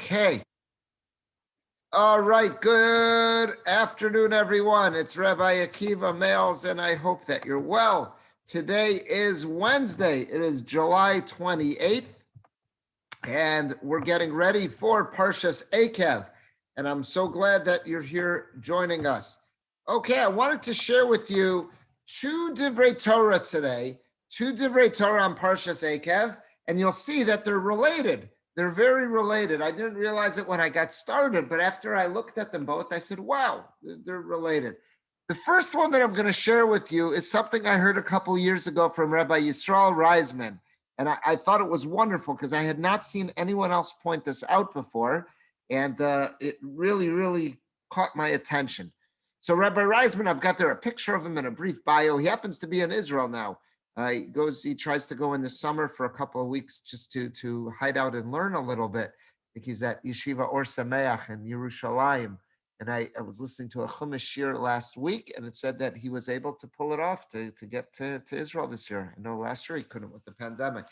Okay. All right. Good afternoon, everyone. It's Rabbi Akiva Males, and I hope that you're well. Today is Wednesday. It is July 28th, and we're getting ready for Parshas Ekev. And I'm so glad that you're here joining us. Okay, I wanted to share with you two Divrei Torah today, two Divrei Torah on Parshas Ekev, and you'll see that they're related. They're very related. I didn't realize it when I got started, but after I looked at them both, I said, wow, they're related. The first one that I'm going to share with you is something I heard a couple years ago from Rabbi Yisrael Reisman. And I thought it was wonderful because I had not seen anyone else point this out before. And it really, really caught my attention. So Rabbi Reisman, I've got there a picture of him in a brief bio. He happens to be in Israel now. He tries to go in the summer for a couple of weeks just to hide out and learn a little bit. I think he's at Yeshiva Or Sameach in Yerushalayim. And I was listening to a Chumash shir last week, and it said that he was able to pull it off to get to Israel this year. I know last year he couldn't with the pandemic.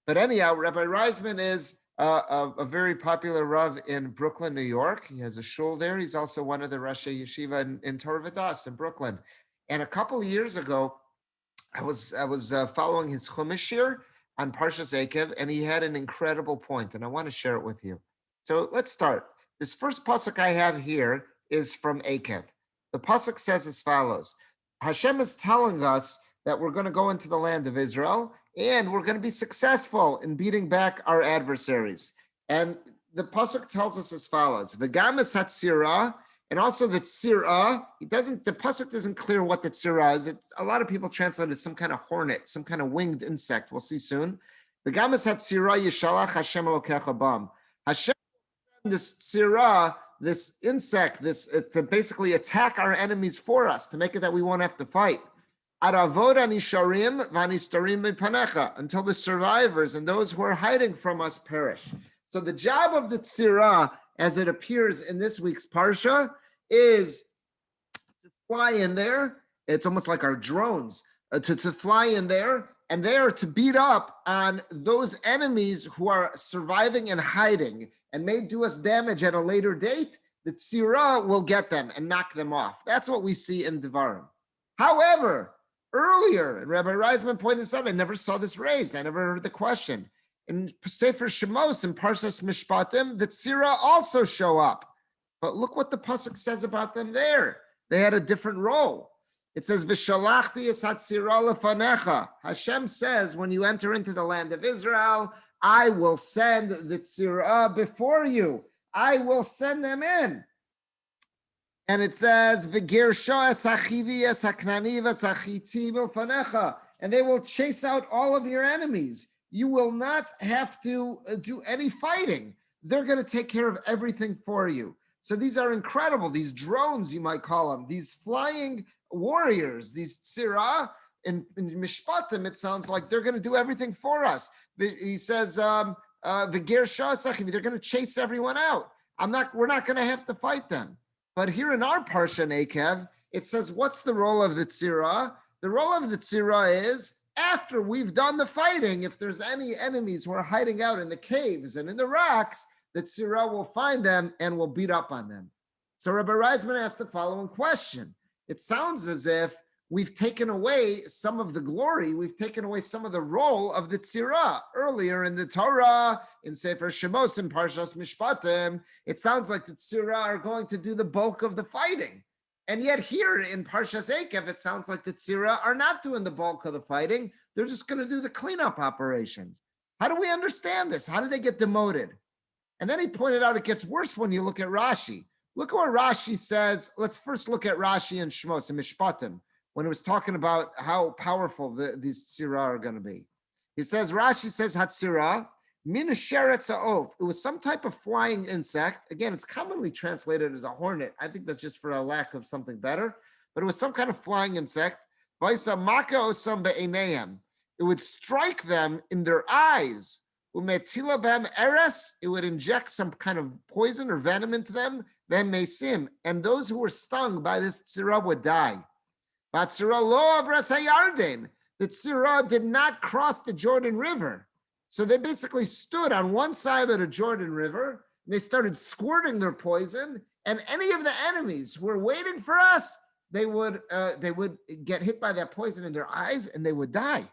But anyhow, Rabbi Reisman is a very popular Rav in Brooklyn, New York. He has a shul there. He's also one of the Rashi Yeshiva in Torah Vodaas in Brooklyn. And a couple of years ago, I was following his Chumash shir on Parshas Ekev, and he had an incredible point, and I want to share it with you. So let's start. This first pasuk I have here is from Ekev. The pasuk says as follows: Hashem is telling us that we're going to go into the land of Israel, and we're going to be successful in beating back our adversaries. And the pasuk tells us as follows: V'gam es hatzirah. And also the tzirah, the pasuk isn't clear what the tzirah is. A lot of people translate it as some kind of hornet, some kind of winged insect. We'll see soon. V'gam es hatzirah yishalach Hashem elokecha bam. Hashem, this tzirah, this insect, to basically attack our enemies for us, to make it that we won't have to fight. Aravod anisharim v'anistarim mipanecha, until the survivors and those who are hiding from us perish. So the job of the tzirah, as it appears in this week's parsha, is to fly in there. It's almost like our drones, to fly in there, and they are to beat up on those enemies who are surviving and hiding and may do us damage at a later date. The tzirah will get them and knock them off. That's what we see in Devarim. However, earlier, and Rabbi Reisman pointed this out, I never saw this raised. I never heard the question. In Sefer Shemos and Parshas Mishpatim, the tzirah also show up. But look what the pasuk says about them there. They had a different role. It says, V'shalachti es hatzirah lefanecha. Hashem says, when you enter into the land of Israel, I will send the tzirah before you. I will send them in. And it says, V'girsha es hachivi es haknani es hachiti lefanecha. And they will chase out all of your enemies. You will not have to do any fighting. They're going to take care of everything for you. So these are incredible. These drones, you might call them, these flying warriors, these tzirah. In Mishpatim, it sounds like they're going to do everything for us. He says, "V'ger shasachim," they're going to chase everyone out. We're not going to have to fight them. But here in our Parsha Ekev, it says, what's the role of the tzirah? The role of the tzirah is, after we've done the fighting, if there's any enemies who are hiding out in the caves and in the rocks, the tzirah will find them and will beat up on them. So Rabbi Reisman asked the following question. It sounds as if we've taken away some of the glory, we've taken away some of the role of the tzirah. Earlier in the Torah, in Sefer Shemos and Parshas Mishpatim, it sounds like the tzirah are going to do the bulk of the fighting. And yet here in Parshas Ekev, it sounds like the tzirah are not doing the bulk of the fighting. They're just going to do the cleanup operations. How do we understand this? How did they get demoted? And then he pointed out it gets worse when you look at Rashi. Look at what Rashi says. Let's first look at Rashi and Shemos and Mishpatim, when it was talking about how powerful these tzirah are going to be. He says, Rashi says, Hatzirah, min sheretz ha'of. It was some type of flying insect. Again, it's commonly translated as a hornet. I think that's just for a lack of something better. But it was some kind of flying insect. Vaisa maka osam be'einayim. It would strike them in their eyes. Umetila b'hem eres. It would inject some kind of poison or venom into them. Then mesim. And those who were stung by this tzirah would die. But tzirah lo avras hayarden. The tzirah did not cross the Jordan River. So they basically stood on one side of the Jordan River, and they started squirting their poison, and any of the enemies who were waiting for us, they would get hit by that poison in their eyes and they would die.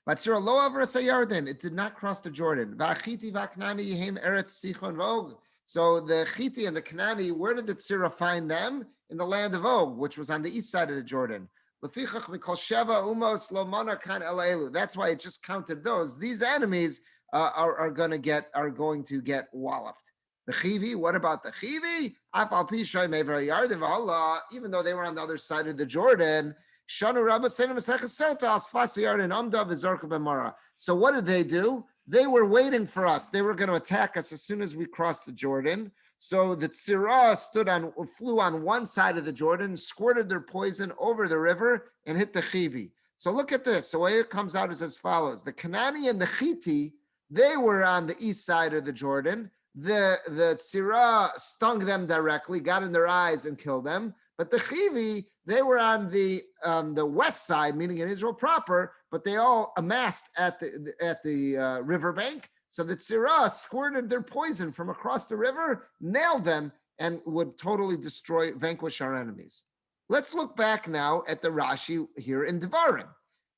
It did not cross the Jordan. So the Chiti and the Kanani, where did the Tzira find them? In the land of Og, which was on the east side of the Jordan. That's why it just counted those. These enemies are going to get walloped. The Chivi, what about the Chivi? Even though they were on the other side of the Jordan, so what did they do? They were waiting for us. They were going to attack us as soon as we crossed the Jordan. So the Tzira flew on one side of the Jordan, squirted their poison over the river, and hit the Chivi. So look at this. The way it comes out is as follows. The Kanani and the Chiti, they were on the east side of the Jordan. The Tzira stung them directly, got in their eyes and killed them. But the Chivi, they were on the west side, meaning in Israel proper, but they all amassed at the riverbank. So the Tzira squirted their poison from across the river, nailed them, and would totally vanquish our enemies. Let's look back now at the Rashi here in Devarim.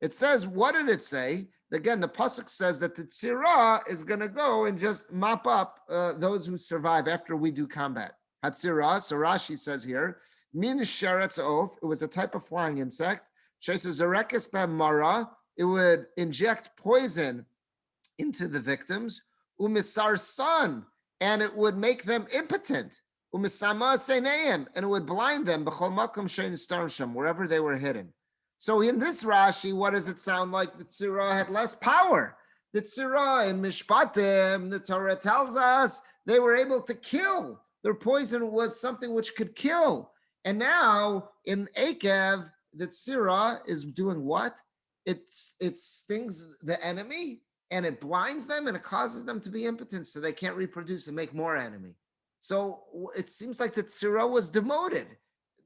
It says, what did it say? Again, the pasuk says that the Tzira is going to go and just mop up those who survive after we do combat. Hatzira, so Rashi says here, min sheretz of, it was a type of flying insect. Shesazarekis b'mara, it would inject poison into the victims. Umisar son, and it would make them impotent. Umisama seineim, and it would blind them b'chol makom shein starsham, wherever they were hidden. So in this Rashi, what does it sound like? The Tzira had less power. The Tzira in Mishpatim, the Torah tells us they were able to kill. Their poison was something which could kill. And now in Ekev, the Tzira is doing what? It stings the enemy and it blinds them and it causes them to be impotent so they can't reproduce and make more enemy. So it seems like the Tzira was demoted.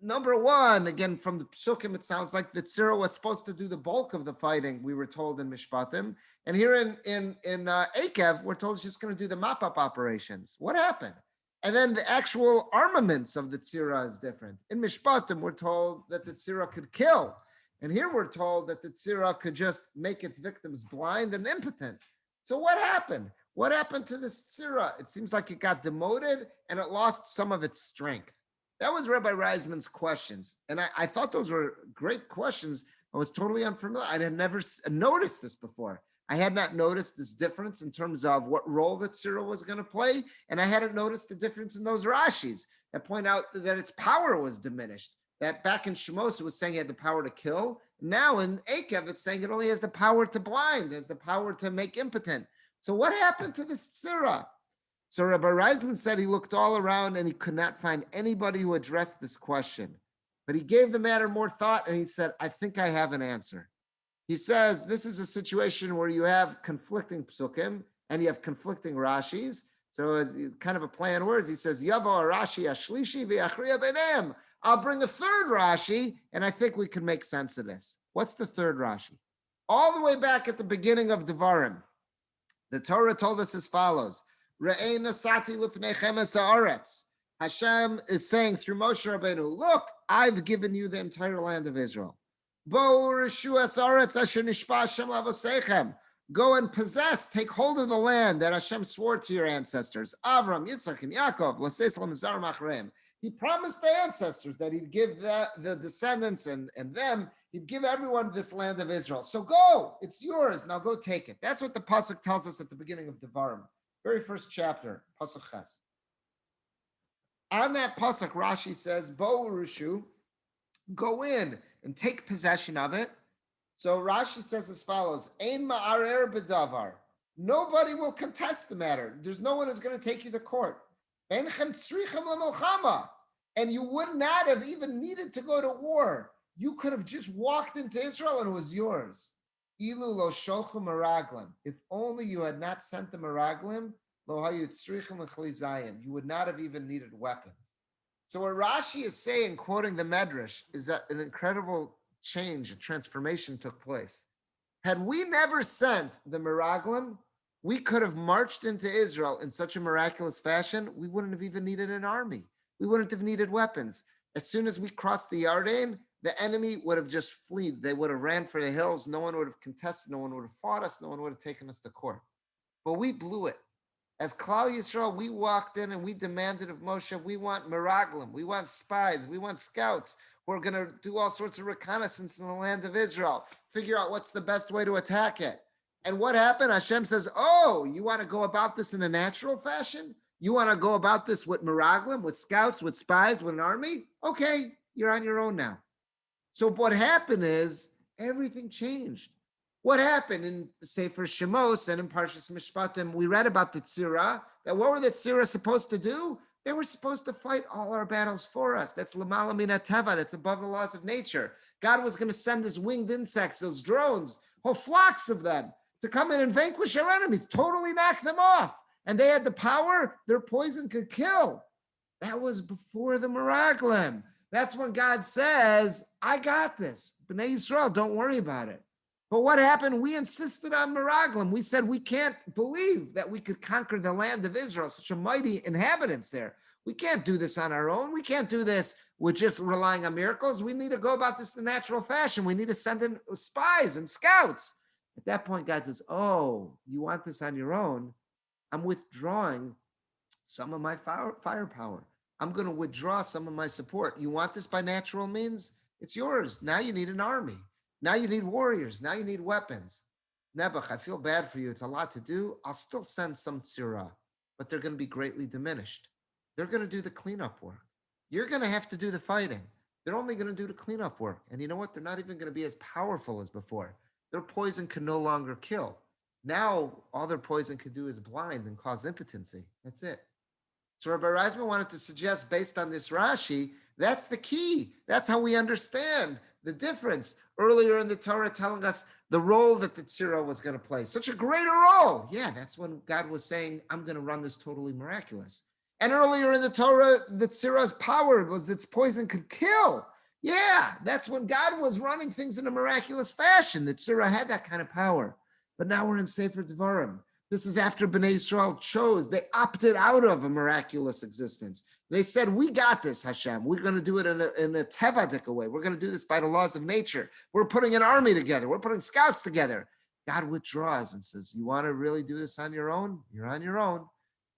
Number one, again, from the Psukim, it sounds like the Tzira was supposed to do the bulk of the fighting, we were told in Mishpatim. And here in Ekev, we're told she's going to do the mop-up operations. What happened? And then the actual armaments of the Tzira is different. In Mishpatim, we're told that the Tzira could kill. And here we're told that the Tzira could just make its victims blind and impotent. So what happened? What happened to this Tzira? It seems like it got demoted and it lost some of its strength. That was Rabbi Reisman's questions. And I thought those were great questions. I was totally unfamiliar. I had never noticed this before. I had not noticed this difference in terms of what role that Tzira was going to play. And I hadn't noticed the difference in those Rashis that point out that its power was diminished. That back in Shemos, it was saying it had the power to kill. Now in Ekev, it's saying it only has the power to blind, it has the power to make impotent. So what happened to this Tzira? So Rabbi Reisman said he looked all around and he could not find anybody who addressed this question. But he gave the matter more thought and he said, I think I have an answer. He says, this is a situation where you have conflicting psukim and you have conflicting Rashis. So it's kind of a play on words. He says, Yavo Rashi ashlishi v'achriya b'neim. I'll bring a third Rashi and I think we can make sense of this. What's the third Rashi? All the way back at the beginning of Devarim, the Torah told us as follows. Hashem is saying through Moshe Rabbeinu, look, I've given you the entire land of Israel. Go and possess, take hold of the land that Hashem swore to your ancestors. Avram, Yitzchak, and Yaakov. He promised the ancestors that he'd give the descendants and them, he'd give everyone this land of Israel. So go, it's yours. Now go take it. That's what the pasuk tells us at the beginning of Devarim. Very first chapter, pasuk Ches. On that pasuk, Rashi says, Bo Rushu, go in and take possession of it. So Rashi says as follows, Ein ma'arer b'davar. Nobody will contest the matter. There's no one who's going to take you to court. Enchem tzrichem l'melchama. And you would not have even needed to go to war. You could have just walked into Israel and it was yours. Ilu lo sholchu meraglim. If only you had not sent the meraglim, lo hayu tzrichem l'chlizayin. You would not have even needed weapons. So what Rashi is saying, quoting the Medrash, is that an incredible change, a transformation took place. Had we never sent the meraglim, We could have marched into Israel in such a miraculous fashion, we wouldn't have even needed an army. We wouldn't have needed weapons. As soon as we crossed the Yarden, the enemy would have just fled. They would have ran for the hills. No one would have contested. No one would have fought us. No one would have taken us to court. But we blew it. As Klal Yisrael, we walked in and we demanded of Moshe, we want miraglim, we want spies, we want scouts who are going to do all sorts of reconnaissance in the land of Israel, figure out what's the best way to attack it. And what happened? Hashem says, oh, you want to go about this in a natural fashion? You want to go about this with miraglim, with scouts, with spies, with an army? Okay, you're on your own now. So what happened is everything changed. What happened in Sefer Shemos and in Parshas Mishpatim, we read about the Tzira, that what were the Tzira supposed to do? They were supposed to fight all our battles for us. That's Lamala Mina Teva, that's above the laws of nature. God was going to send his winged insects, those drones, whole flocks of them, to come in and vanquish our enemies, totally knock them off. And they had the power, their poison could kill. That was before the Meraglim. That's when God says, I got this. B'nai Yisrael, don't worry about it. But what happened? We insisted on Meraglim. We said we can't believe that we could conquer the land of Israel, such a mighty inhabitants there. We can't do this on our own. We can't do this with just relying on miracles. We need to go about this in natural fashion. We need to send in spies and scouts. At that point, God says, oh, you want this on your own? I'm withdrawing some of my firepower. I'm going to withdraw some of my support. You want this by natural means? It's yours. Now you need an army. Now you need warriors. Now you need weapons. Nebuch, I feel bad for you. It's a lot to do. I'll still send some tzira, but they're going to be greatly diminished. They're going to do the cleanup work. You're going to have to do the fighting. They're only going to do the cleanup work. And you know what? They're not even going to be as powerful as before. Their poison can no longer kill. Now, all their poison could do is blind and cause impotency. That's it. So Rabbi Reisman wanted to suggest, based on this Rashi, that's the key. That's how we understand the difference. Earlier in the Torah telling us the role that the tzira was going to play. Such a greater role. Yeah, that's when God was saying, I'm going to run this totally miraculous. And earlier in the Torah, the tzira's power was that its poison could kill. Yeah, that's when God was running things in a miraculous fashion. The tzira had that kind of power. But now we're in Sefer Devarim. This is after Bnei Yisrael chose. They opted out of a miraculous existence. They said, we got this, Hashem. We're going to do it in a tevadik way. We're going to do this by the laws of nature. We're putting an army together. We're putting scouts together. God withdraws and says, you want to really do this on your own? You're on your own.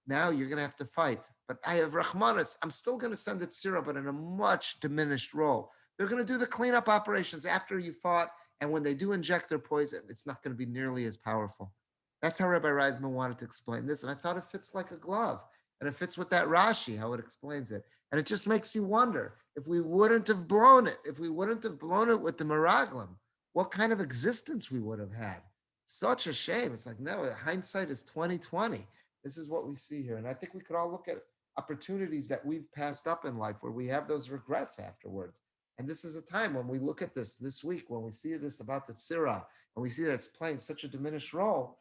Now you're going to have to fight. But I have Rahmanas. I'm still going to send the tzira, but in a much diminished role. They're going to do the cleanup operations after you fought. And when they do inject their poison, it's not going to be nearly as powerful. That's how Rabbi Reisman wanted to explain this. And I thought it fits like a glove. And it fits with that Rashi, how it explains it. And it just makes you wonder, if we wouldn't have blown it, with the Meraglim, what kind of existence we would have had. Such a shame. It's like, no, hindsight is 2020. This is what we see here. And I think we could all look at opportunities that we've passed up in life where we have those regrets afterwards. And this is a time when we look at this week, when we see this about the tzira, and we see that it's playing such a diminished role.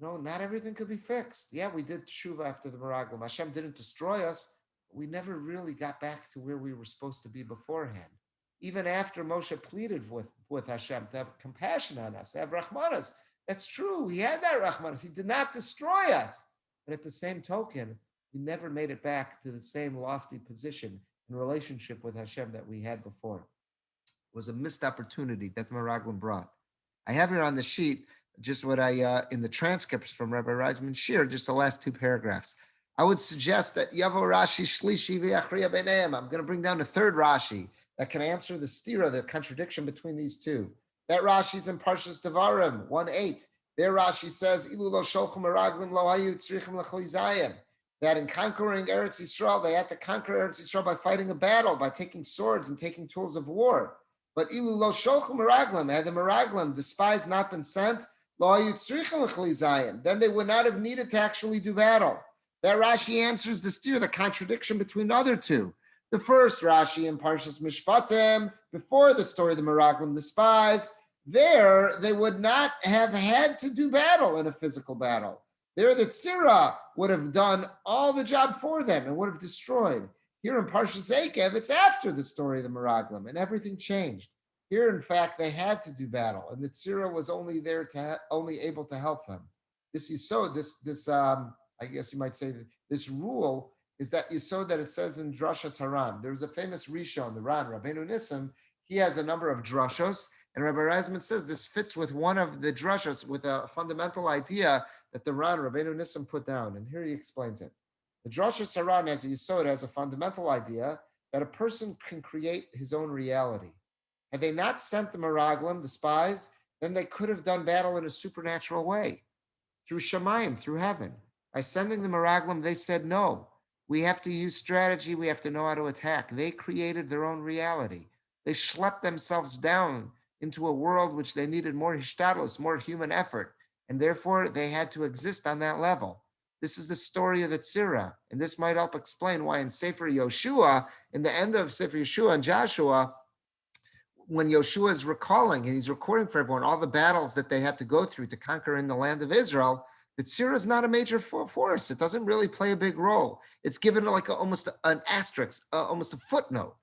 No, not everything could be fixed. Yeah, we did tshuva after the Meraglim. Hashem didn't destroy us. We never really got back to where we were supposed to be beforehand. Even after Moshe pleaded with Hashem to have compassion on us, to have Rahmanas. That's true. He had that Rahmanas. He did not destroy us. But at the same token, we never made it back to the same lofty position in relationship with Hashem that we had before. It was a missed opportunity that Meraglim brought. I have here on the sheet just what I, in the transcripts from Rabbi Reisman Shir, just the last two paragraphs. I would suggest that Yavo Rashi Shlishi V'Achriya B'Neim. I'm going to bring down a third Rashi that can answer the stira, the contradiction between these two. That Rashi's in Parshas Devarim 1:8. There Rashi says, Ilu lo sholchu meraglim lo hayu tzrichim l'chli zayin. That in conquering Eretz Yisrael, they had to conquer Eretz Yisrael by fighting a battle, by taking swords and taking tools of war. But Ilu lo sholchu meraglim, had the meraglim, the spies not been sent, then they would not have needed to actually do battle. That Rashi answers the steer, the contradiction between the other two. The first Rashi in Parshas Mishpatim, before the story of the Meraglim, the spies, there they would not have had to do battle in a physical battle. There the Tzira would have done all the job for them and would have destroyed. Here in Parshas Ekev, it's after the story of the Meraglim, and everything changed. Here, in fact, they had to do battle, and the tzira was only able to help them. this Yisod, I guess you might say that this rule is that Yisod that it says in Drashas Haran. There's a famous Rishon, the Ran, Rabbeinu Nissim. He has a number of drashos, and Rabbi Reisman says this fits with one of the drashos with a fundamental idea that the Ran, Rabbeinu Nissim, put down. And here he explains it. The Drashas Haran as a Yisod has a fundamental idea that a person can create his own reality. Had they not sent the Meraglim, the spies, then they could have done battle in a supernatural way, through Shemayim, through heaven. By sending the Meraglim, they said, no, we have to use strategy, we have to know how to attack. They created their own reality. They schlepped themselves down into a world which they needed more hishtadlus, more human effort, and therefore they had to exist on that level. This is the story of the Tzira, and this might help explain why in Sefer Yoshua, in the end of Sefer Yeshua and Joshua, when Yoshua is recalling and he's recording for everyone all the battles that they had to go through to conquer in the land of Israel, the Tzira is not a major force. It doesn't really play a big role. It's given like almost an asterisk, almost a footnote.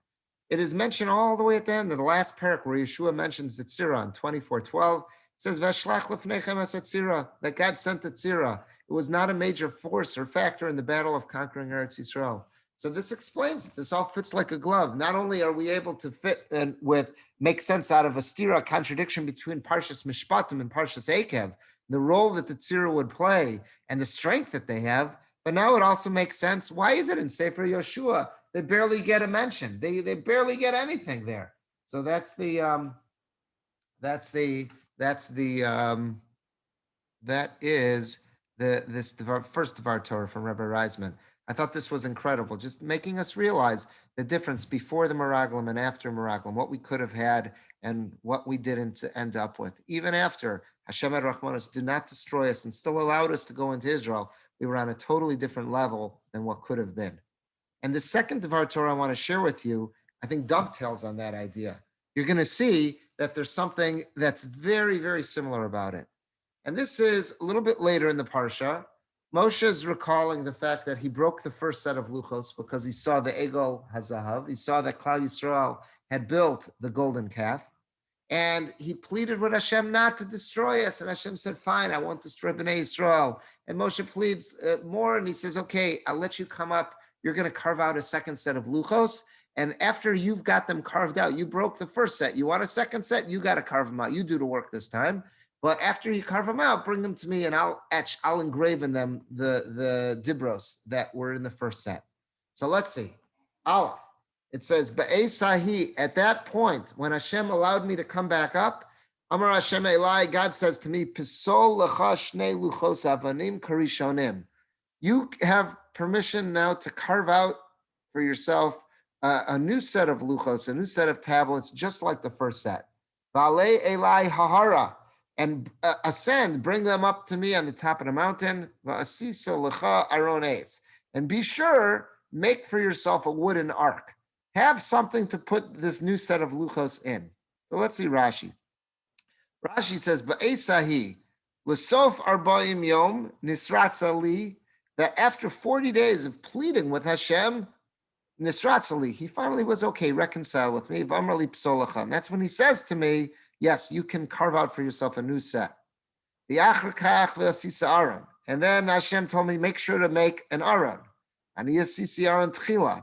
It is mentioned all the way at the end of the last parak where Yeshua mentions the Tzira in 24:12. It says, Veshlach lefnechem es Tzira, that God sent the Tzira. It was not a major force or factor in the battle of conquering Eretz Yisrael. So this explains it. This all fits like a glove. Not only are we able to fit and make sense out of a stira, contradiction between Parshas Mishpatim and Parshas Ekev, the role that the tzira would play and the strength that they have, but now it also makes sense. Why is it in Sefer Yoshua? They barely get a mention. They barely get anything there. So that is this first Divrei Torah from Rabbi Reisman. I thought this was incredible, just making us realize the difference before the Meraglim and after Meraglim, what we could have had and what we didn't end up with. Even after Hashem Rachmanos did not destroy us and still allowed us to go into Israel, we were on a totally different level than what could have been. And the second Divrei Torah I want to share with you, I think dovetails on that idea. You're going to see that there's something that's very, very similar about it. And this is a little bit later in the Parsha. Moshe is recalling the fact that he broke the first set of luchos because he saw the Egel Hazahav. He saw that Klal Yisrael had built the golden calf. And he pleaded with Hashem not to destroy us. And Hashem said, fine, I won't destroy Bnei Yisrael. And Moshe pleads more, and he says, okay, I'll let you come up. You're going to carve out a second set of luchos. And after you've got them carved out, you broke the first set. You want a second set? You got to carve them out. You do the work this time. But after you carve them out, bring them to me, and I'll engrave in them the dibros that were in the first set. So let's see. Aleph. It says, Ba'esahi, at that point, when Hashem allowed me to come back up, Amar Hashem Elai, God says to me, Pisol lecha shnei luchos avanim karishonim. You have permission now to carve out for yourself a new set of luchos, a new set of tablets, just like the first set. Va'alei Elai hahara, and ascend, bring them up to me on the top of the mountain. Va'asisa lecha aron eitz, and be sure, make for yourself a wooden ark. Have something to put this new set of luchos in. So let's see Rashi. Rashi says, Ba'esahi, l'sof arba'im yom nisratza li, that after 40 days of pleading with Hashem, nisratza li, he finally was okay, reconcile with me, v'amar li psolacha. And that's when he says to me, yes, you can carve out for yourself a new set. V'achar kach v'asisa aron. And then Hashem told me, make sure to make an aron. But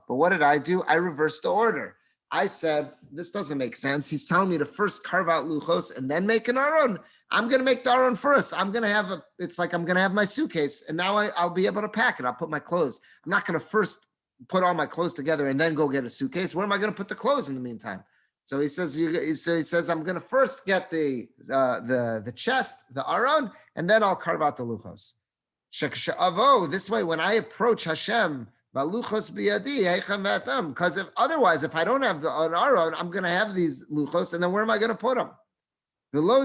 what did I do? I reversed the order. I said, this doesn't make sense. He's telling me to first carve out luchos and then make an aron. I'm going to make the aron first. It's like I'm going to have my suitcase, and now I'll be able to pack it. I'll put my clothes. I'm not going to first put all my clothes together and then go get a suitcase. Where am I going to put the clothes in the meantime? So he says, I'm going to first get the chest, the aron, and then I'll carve out the luchos. This way, when I approach Hashem, because otherwise, if I don't have an aron, I'm going to have these luchos, and then where am I going to put them? So now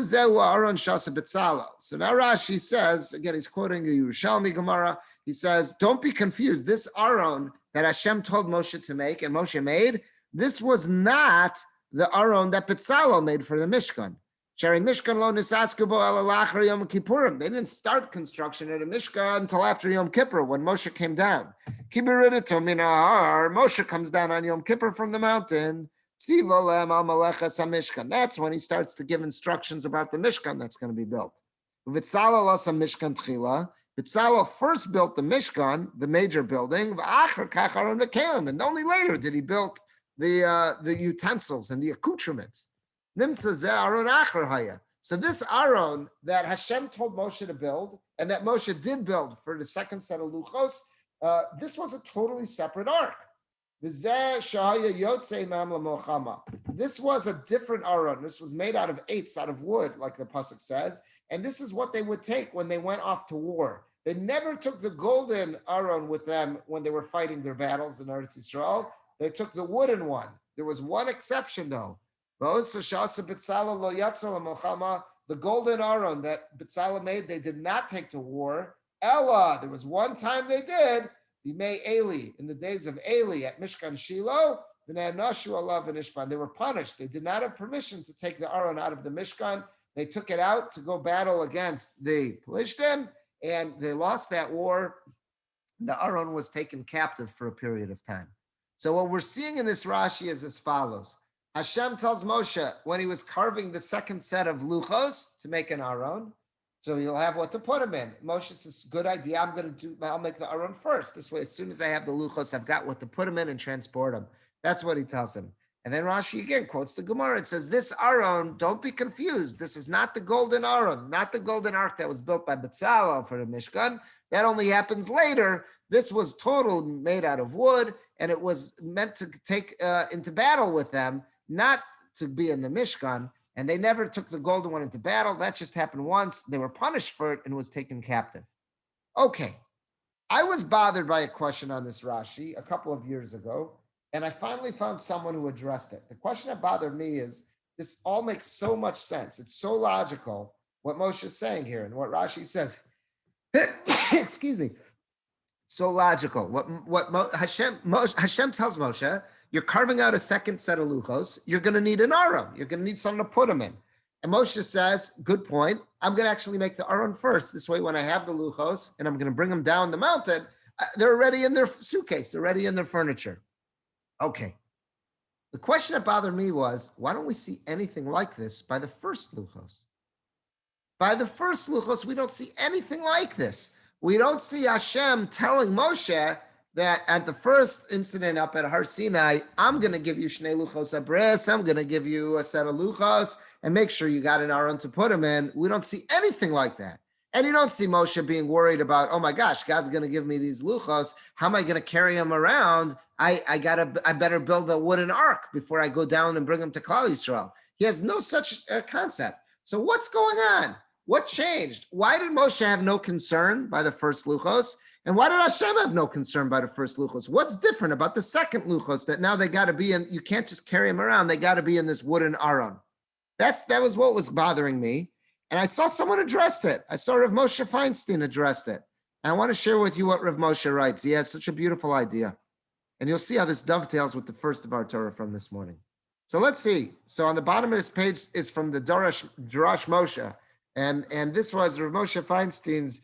Rashi says, again, he's quoting the Yerushalmi Gemara. He says, don't be confused. This aron that Hashem told Moshe to make, and Moshe made, this was not the aron that Betzalel made for the Mishkan. They didn't start construction at a Mishkan until after Yom Kippur, when Moshe came down. Moshe comes down on Yom Kippur from the mountain. That's when he starts to give instructions about the Mishkan that's going to be built. V'Tzalel asa Mishkan Tchila. Bezalel first built the Mishkan, the major building, and only later did he build the utensils and the accoutrements. So this Aron that Hashem told Moshe to build, and that Moshe did build for the second set of luchos, this was a totally separate ark. This was a different Aron. This was made out of eights, out of wood, like the pasuk says, and this is what they would take when they went off to war. They never took the golden Aron with them when they were fighting their battles in Eretz Yisrael. They took the wooden one. There was one exception though. The golden Aron that Bezalel made, they did not take to war. Ella, there was one time they did. Bimei Eli, in the days of Eli at Mishkan Shiloh, they were punished. They did not have permission to take the Aron out of the Mishkan. They took it out to go battle against the Pelishtim, and they lost that war. The Aron was taken captive for a period of time. So what we're seeing in this Rashi is as follows. Hashem tells Moshe when he was carving the second set of luchos to make an Aron, so he'll have what to put him in. Moshe says, good idea, I'll make the Aron first. This way, as soon as I have the luchos, I've got what to put him in and transport him. That's what he tells him. And then Rashi again quotes the Gemara. It says, this Aron, don't be confused. This is not the golden Aron, not the golden ark that was built by Bezalel for the Mishkan. That only happens later. This was total made out of wood, and it was meant to take into battle with them, not to be in the Mishkan. And they never took the golden one into battle. That just happened once. They were punished for it and was taken captive. Okay. I was bothered by a question on this Rashi a couple of years ago, and I finally found someone who addressed it. The question that bothered me is, this all makes so much sense. It's so logical what Moshe is saying here and what Rashi says. Excuse me. So logical. What Hashem tells Moshe, you're carving out a second set of luchos. You're going to need an Aron. You're going to need something to put them in. And Moshe says, good point. I'm going to actually make the Aron first. This way, when I have the luchos and I'm going to bring them down the mountain, they're already in their suitcase. They're already in their furniture. Okay. The question that bothered me was, why don't we see anything like this by the first luchos? By the first luchos, we don't see anything like this. We don't see Hashem telling Moshe that at the first incident up at Har Sinai, I'm going to give you Shnei Luchos Abris, I'm going to give you a set of luchos, and make sure you got an Aron to put them in. We don't see anything like that. And you don't see Moshe being worried about, oh my gosh, God's going to give me these luchos. How am I going to carry them around? I better build a wooden ark before I go down and bring them to Klal Yisrael. He has no such concept. So what's going on? What changed? Why did Moshe have no concern by the first luchos? And why did Hashem have no concern by the first luchos? What's different about the second luchos that now they got to be in? You can't just carry them around. They got to be in this wooden Aron. That was what was bothering me. And I saw someone addressed it. I saw Rav Moshe Feinstein addressed it. And I want to share with you what Rav Moshe writes. He has such a beautiful idea. And you'll see how this dovetails with the first of our Torah from this morning. So let's see. So on the bottom of this page is from the Darash Moshe. And this was Rav Moshe Feinstein's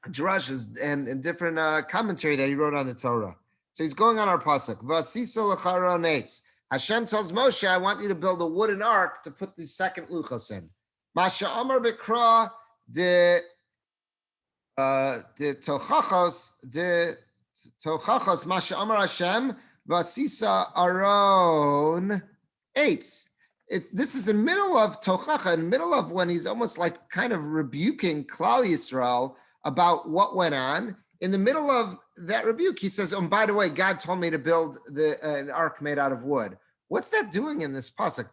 drushes and different commentary that he wrote on the Torah. So he's going on our pasuk. V'asisa l'charon eitz. Hashem tells Moshe, I want you to build a wooden ark to put the second luchos in. Masha Amar Bikra de Tochachos Masha Amar Hashem V'asisa Aron eitz. This is in the middle of Tochacha, in the middle of when he's almost like kind of rebuking Klal Yisrael about what went on. In the middle of that rebuke, he says, oh, and by the way, God told me to build an ark made out of wood. What's that doing in this pasuk?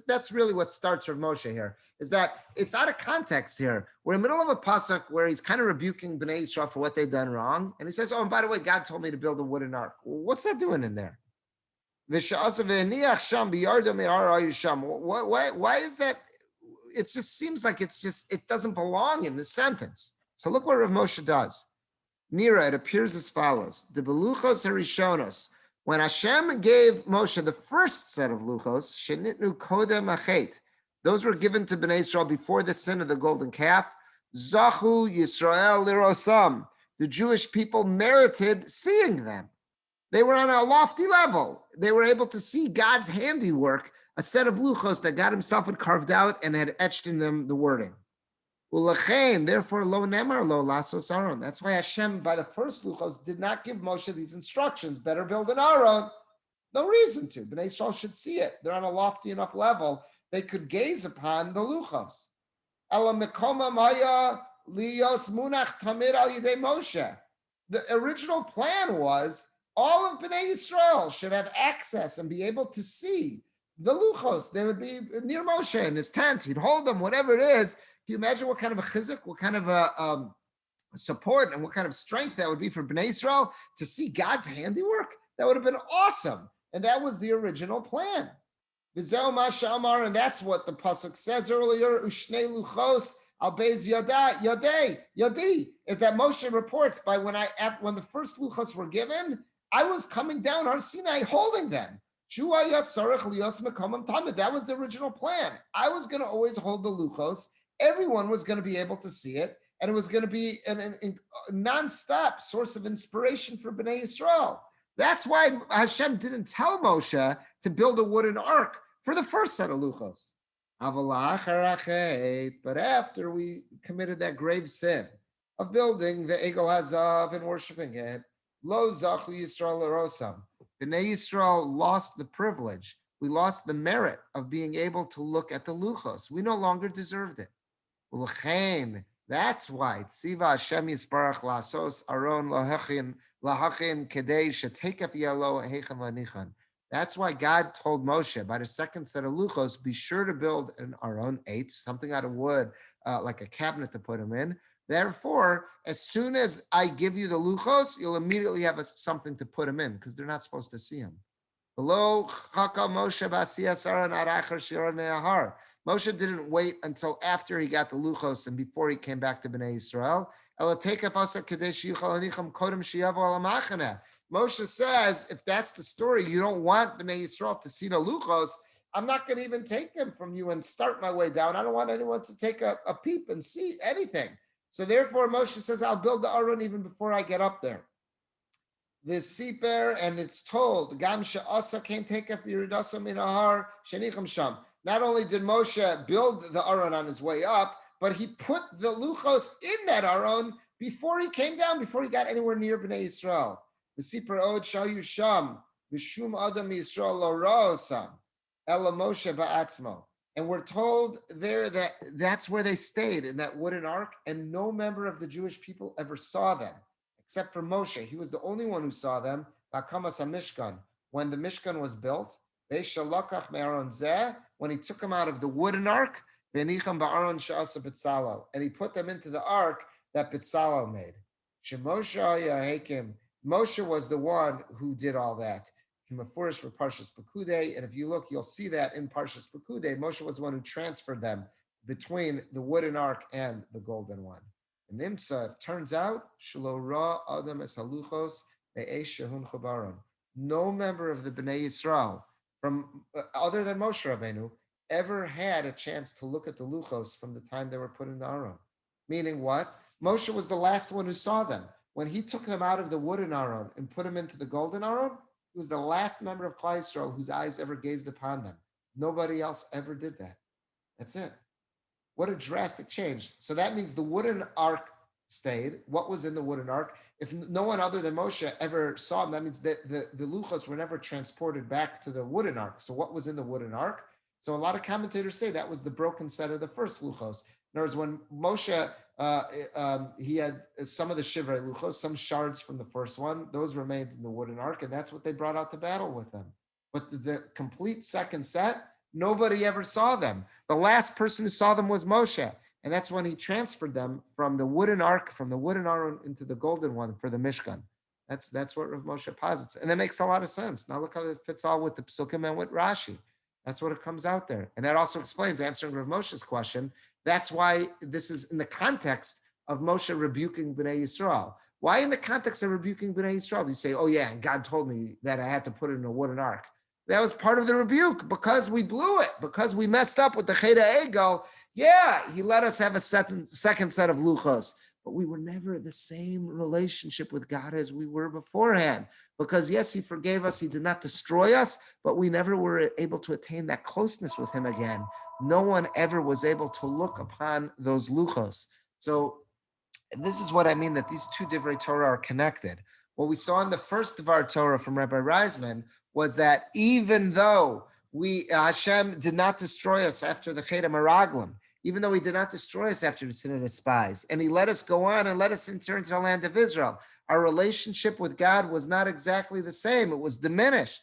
That's really what starts with Moshe here, is that it's out of context here. We're in the middle of a pasuk where he's kind of rebuking Bnei Yisrael for what they've done wrong. And he says, oh, and by the way, God told me to build a wooden ark. What's that doing in there? Why is that? It just seems like it doesn't belong in this sentence. So look what Rav Moshe does. Nira, it appears as follows. The beluchos harishonos. When Hashem gave Moshe the first set of luchos, shenitnu kodem achet, those were given to Bnei Yisrael before the sin of the golden calf. Zachu Yisrael lirosam. The Jewish people merited seeing them. They were on a lofty level. They were able to see God's handiwork, a set of luchos that God himself had carved out and had etched in them the wording. Ulechein, therefore, lo nemar lo lasos aron. That's why Hashem, by the first luchos, did not give Moshe these instructions. Better build an aron. No reason to. Bnei Yisrael should see it. They're on a lofty enough level they could gaze upon the luchos. Ela mekoma maya lios munach tamid al yidei Moshe. The original plan was all of Bnei Yisrael should have access and be able to see the luchos. They would be near Moshe in his tent. He'd hold them, whatever it is. Can you imagine what kind of a chizuk, what kind of a support, and what kind of strength that would be for Bnei Yisrael to see God's handiwork? That would have been awesome. And that was the original plan. V'zeu ma she'amar, and that's what the pasuk says earlier. Ushnei luchos al beis yodi, is that Moshe reports by when the first luchos were given, I was coming down Har Sinai holding them. That was the original plan. I was going to always hold the luchos. Everyone was going to be able to see it, and it was going to be a non-stop source of inspiration for Bnei Yisrael. That's why Hashem didn't tell Moshe to build a wooden ark for the first set of luchos. But after we committed that grave sin of building the Egel Hazav and worshiping it, Lo Zachu Yisrael Rosam. Bnei Yisrael lost the privilege. We lost the merit of being able to look at the luchos. We no longer deserved it. That's why Tziva Hashem Yisbarach Lasos Aron Lahachin Kedei Shetekef Yelo Heichan Lanichan. That's why God told Moshe by the second set of luchos, be sure to build an aron 8, something out of wood, like a cabinet to put them in. Therefore, as soon as I give you the luchos, you'll immediately have something to put them in because they're not supposed to see them. Moshe didn't wait until after he got the luchos and before he came back to Bnei Yisrael. Moshe says, if that's the story, you don't want Bnei Yisrael to see the luchos, I'm not going to even take them from you and start my way down. I don't want anyone to take a peep and see anything. So therefore, Moshe says, I'll build the aron even before I get up there. This siper, and it's told, Gam she'asa can't take up Yeridasa min ahar shenicham sham. Not only did Moshe build the aron on his way up, but he put the luchos in that aron before he came down, before he got anywhere near Bnei Yisrael. The siper od shayu sham v'shum adam Yisrael lo ra'osam ela Moshe ba'atzmo. And we're told there that that's where they stayed, in that wooden ark, and no member of the Jewish people ever saw them, except for Moshe. He was the only one who saw them. When the Mishkan was built, when he took them out of the wooden ark, and he put them into the ark that Bitzalel made. Moshe was the one who did all that. Mefurish for Parshas Pekudei, and if you look, you'll see that in Parshas Pekudei, Moshe was the one who transferred them between the wooden ark and the golden one. And Nimsa, it turns out, Shelo Ra Adam Es Haluchos Be'esh Shehun Chobaron. No member of the Bnei Yisrael, from other than Moshe Rabbeinu, ever had a chance to look at the luchos from the time they were put in the aron. Meaning what? Moshe was the last one who saw them. When he took them out of the wooden aron and put them into the golden aron, he was the last member of Klal Yisrael whose eyes ever gazed upon them. Nobody else ever did that. That's it. What a drastic change. So that means the wooden ark stayed. What was in the wooden ark? If no one other than Moshe ever saw them, that means that the luchos were never transported back to the wooden ark. So what was in the wooden ark? So a lot of commentators say that was the broken set of the first luchos. In other words, when Moshe, he had some of the shivrei luchos, some shards from the first one, those remained in the wooden ark, and that's what they brought out to battle with them. But the complete second set, nobody ever saw them. The last person who saw them was Moshe, and that's when he transferred them from the wooden ark, from the wooden aron into the golden one for the Mishkan. That's what Rav Moshe posits, and that makes a lot of sense. Now look how it fits all with the Psukim and with Rashi. That's what it comes out there. And that also explains, answering Rav Moshe's question, that's why this is in the context of Moshe rebuking Bnei Yisrael. Why in the context of rebuking Bnei Yisrael do you say, oh yeah, and God told me that I had to put it in a wooden ark? That was part of the rebuke because we blew it, because we messed up with the Cheda Egel. Yeah, he let us have a second set of luchos, but we were never the same relationship with God as we were beforehand. Because yes, he forgave us, he did not destroy us, but we never were able to attain that closeness with him again. no one ever was able to look upon those luchos. So this is what I mean, that these two Divrei Torah are connected. What we saw in the first of our Torah from Rabbi Reisman was that even though Hashem did not destroy us after the Chet HaMeraglim, even though he did not destroy us after the sin of the spies, and he let us go on and let us enter into the land of Israel, our relationship with God was not exactly the same. It was diminished.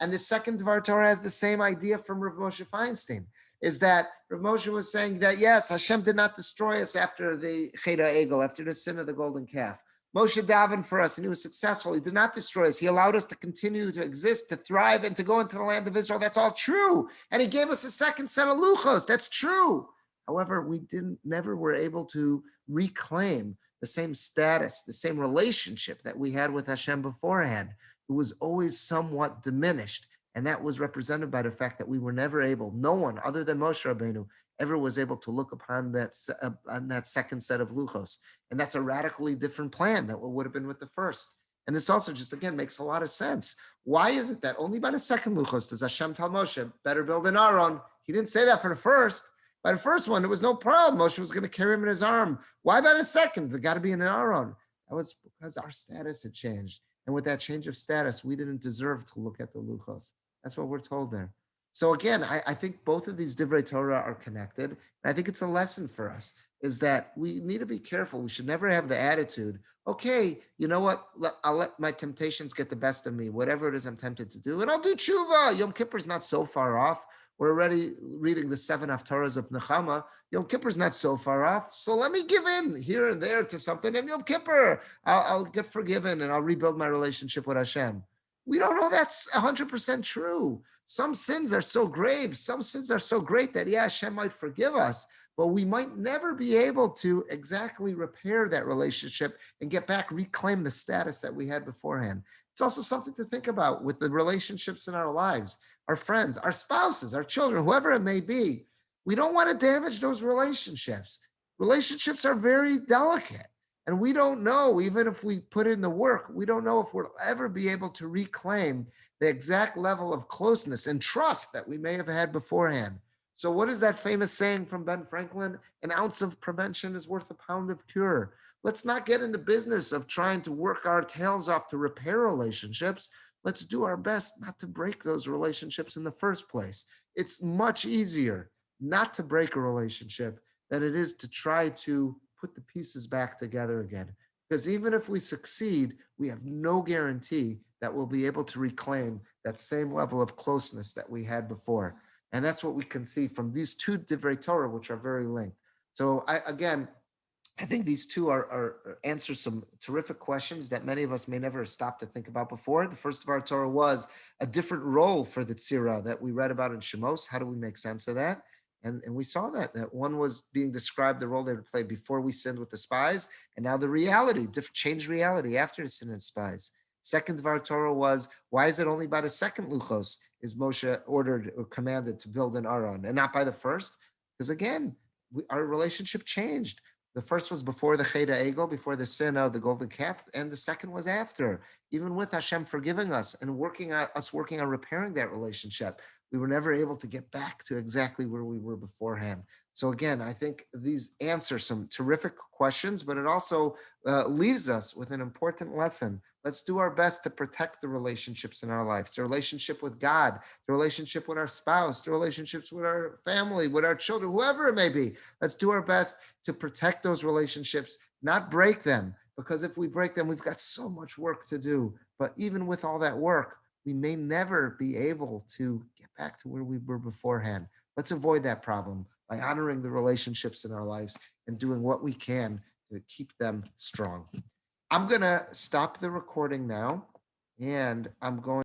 And the second Dvar Torah has the same idea from Rav Moshe Feinstein, is that Rav Moshe was saying that, yes, Hashem did not destroy us after the Chet HaEgel, after the sin of the golden calf. Moshe davened for us and he was successful. He did not destroy us. He allowed us to continue to exist, to thrive, and to go into the land of Israel. That's all true. And he gave us a second set of luchos. That's true. However, we never were able to reclaim the same status, the same relationship that we had with Hashem beforehand. It was always somewhat diminished. And that was represented by the fact that we were never able, no one other than Moshe Rabbeinu ever was able to look upon that second set of luchos. And that's a radically different plan than what would have been with the first. And this also just, again, makes a lot of sense. Why is it that only by the second luchos does Hashem tell Moshe, better build an Aron? He didn't say that for the first. By the first one, there was no problem. Moshe was going to carry him in his arm. Why by the second? There got to be an Aron. That was because our status had changed. And with that change of status, we didn't deserve to look at the luchos. That's what we're told there. So again, I think both of these Divrei Torah are connected. And I think it's a lesson for us, is that we need to be careful. We should never have the attitude, okay, you know what? I'll let my temptations get the best of me, whatever it is I'm tempted to do, and I'll do tshuva. Yom Kippur's not so far off. We're already reading the 7 Haftarahs of Nechama. Yom Kippur's not so far off. So let me give in here and there to something. And Yom Kippur, I'll get forgiven and I'll rebuild my relationship with Hashem. We don't know that's 100% true. Some sins are so grave. Some sins are so great that, yeah, Hashem might forgive us, but we might never be able to exactly repair that relationship and get back, reclaim the status that we had beforehand. It's also something to think about with the relationships in our lives, our friends, our spouses, our children, whoever it may be. We don't want to damage those relationships. Relationships are very delicate. And we don't know, even if we put in the work, we don't know if we'll ever be able to reclaim the exact level of closeness and trust that we may have had beforehand. So what is that famous saying from Ben Franklin? An ounce of prevention is worth a pound of cure. Let's not get in the business of trying to work our tails off to repair relationships. Let's do our best not to break those relationships in the first place. It's much easier not to break a relationship than it is to try to put the pieces back together again. Because even if we succeed, we have no guarantee that we'll be able to reclaim that same level of closeness that we had before. And that's what we can see from these two Divrei Torah, which are very linked. So I think these two answer some terrific questions that many of us may never have stopped to think about before. The first of our Torah was a different role for the tzira that we read about in Shemos. How do we make sense of that? And we saw that one was being described, the role they would play before we sinned with the spies, and now the reality, changed reality after the sin and spies. Second of our Torah was, why is it only by the second luchos is Moshe ordered or commanded to build an Aron and not by the first? Because again, our relationship changed. The first was before the Chet HaEgel, before the sin of the golden calf, and the second was after. Even with Hashem forgiving us and working on repairing that relationship, we were never able to get back to exactly where we were beforehand. So again, I think these answer some terrific questions, but it also leaves us with an important lesson. Let's do our best to protect the relationships in our lives, the relationship with God, the relationship with our spouse, the relationships with our family, with our children, whoever it may be. Let's do our best to protect those relationships, not break them, because if we break them, we've got so much work to do. But even with all that work, we may never be able to get back to where we were beforehand. Let's avoid that problem by honoring the relationships in our lives and doing what we can to keep them strong. I'm going to stop the recording now, and I'm going